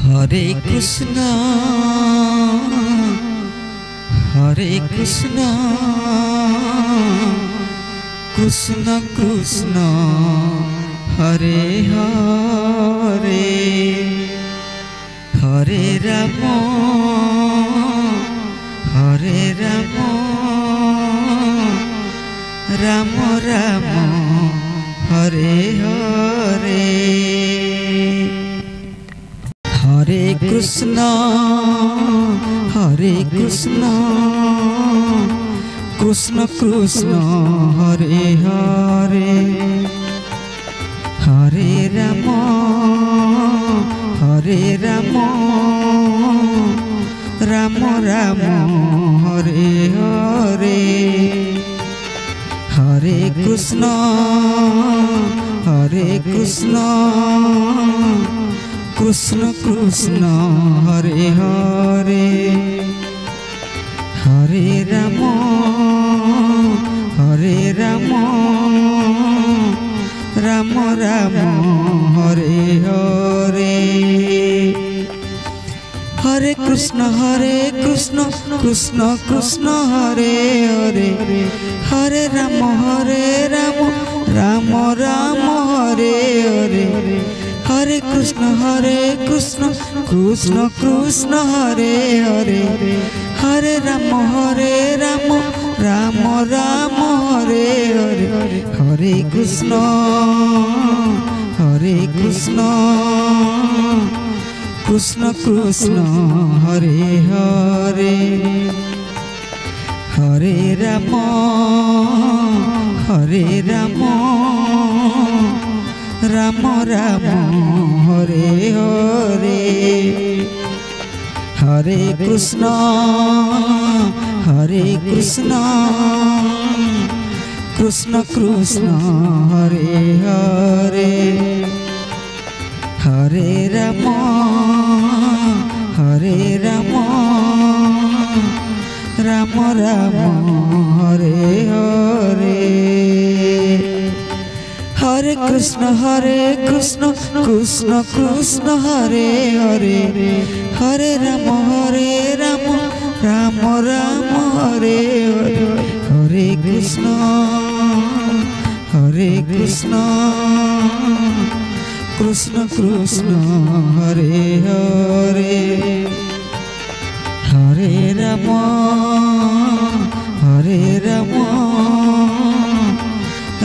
Hare Krishna Krishna Krishna Hare Hare Hare Ram Ram Ram Hare Hare Hare Krishna Krishna Krishna Hare Hare Hare Ram Ram Ram Hare Hare Hare Krishna Krishna Krishna Hare Hare Hare Ram Ram Ram Hare Hare Hare Krishna Krishna Krishna Hare Hare Hare Ram Ram Ram Hare Hare Hare Krishna Krishna Krishna Hare Hare Hare Ram Ram Ram Hare Hare Hare Krishna Krishna Krishna Hare Hare Hare Ram Ram Ram Hare Hare Hare Krishna Krishna Krishna Hare Hare Hare Ram Ram Ram Hare Hare Hare Krishna Krishna Krishna Hare Hare Hare Ram Ram Ram Hare Hare Hare Krishna Krishna Krishna Hare Hare Hare Ram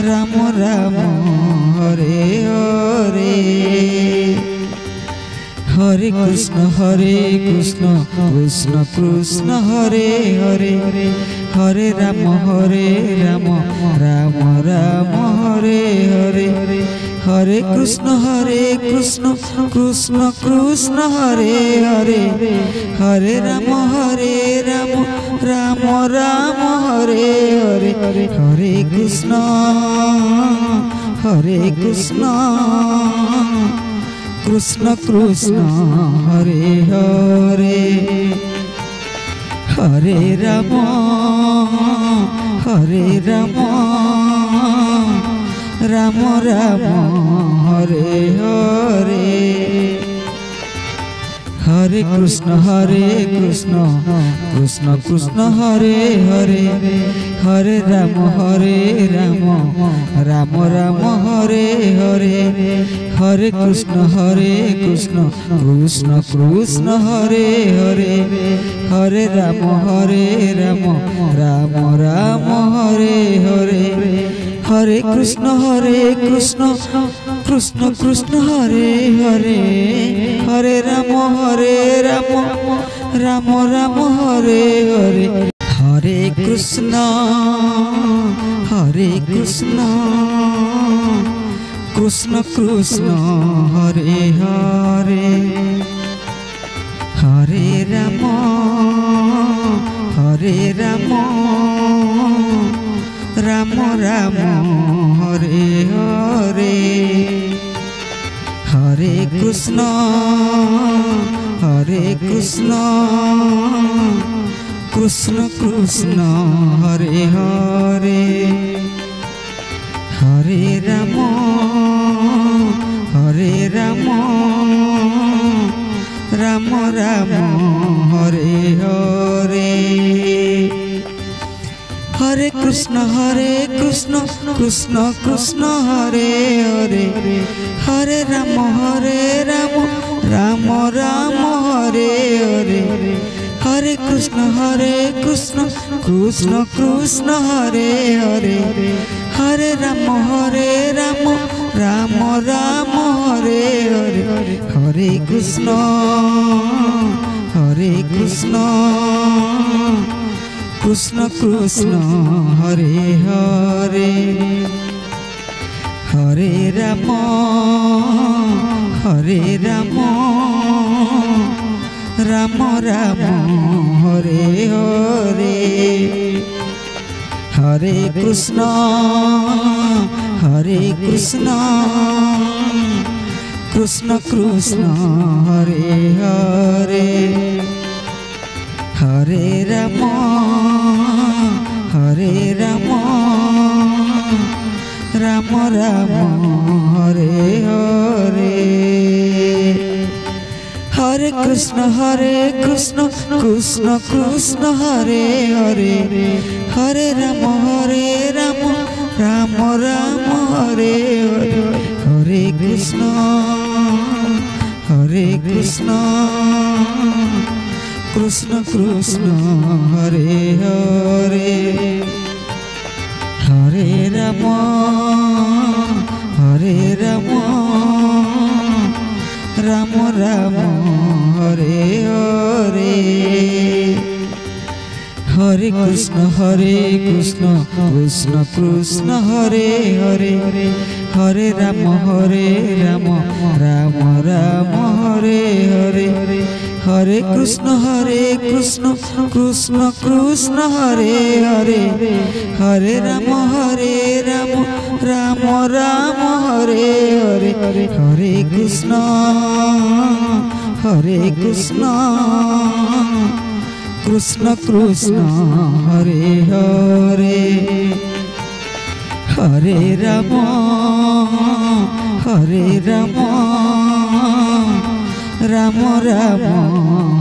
Ram Ram Hare Hare Hare Krishna Krishna Krishna Hare Hare Hare Ram Ram Ram Hare Hare Hare Krishna Krishna Krishna Hare Hare Hare Ram Ram Ram Hare Hare Hare Krishna Krishna Krishna Hare Hare Hare Ram Ram Ram Hare Hare Hare Krishna Krishna Krishna Hare Hare Hare Ram Ram Ram Hare Hare Hare Krishna Krishna Krishna Hare Hare Hare Ram Ram Ram Hare Hare Hare Krishna Krishna Krishna Hare Hare Hare Ram Ram Ram Hare Hare Hare Krishna Krishna Krishna Hare Hare Hare Ram Ram Ram Hare Hare Hare Krishna Krishna Krishna Hare Hare Hare Ram Krishna Krishna Hare Hare Hare Ram Ram Ram Hare Hare Hare Krishna Krishna Krishna Hare Hare Hare Ram Ram Ram Hare Hare Hare Krishna Krishna Krishna Hare Hare Hare Ram Ram Ram Hare Hare Hare Krishna Krishna Krishna Hare Hare Hare Ram Ram Ram Hare Hare Hare Krishna Krishna Krishna Hare Hare Hare Ram Ram Hare Hare Hare Krishna Krishna Krishna Hare Hare Hare Ram Ram Ram Hare Hare Hare Krishna Krishna Krishna Hare Hare Hare Ram Ram Ram Hare Hare Hare Krishna Krishna Krishna Hare Hare Hare Ram Ram Ram Hare Hare Hare Krishna Krishna Krishna Hare Hare Hare Ram Ram Ram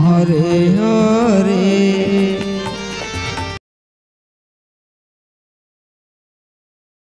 Hare Hare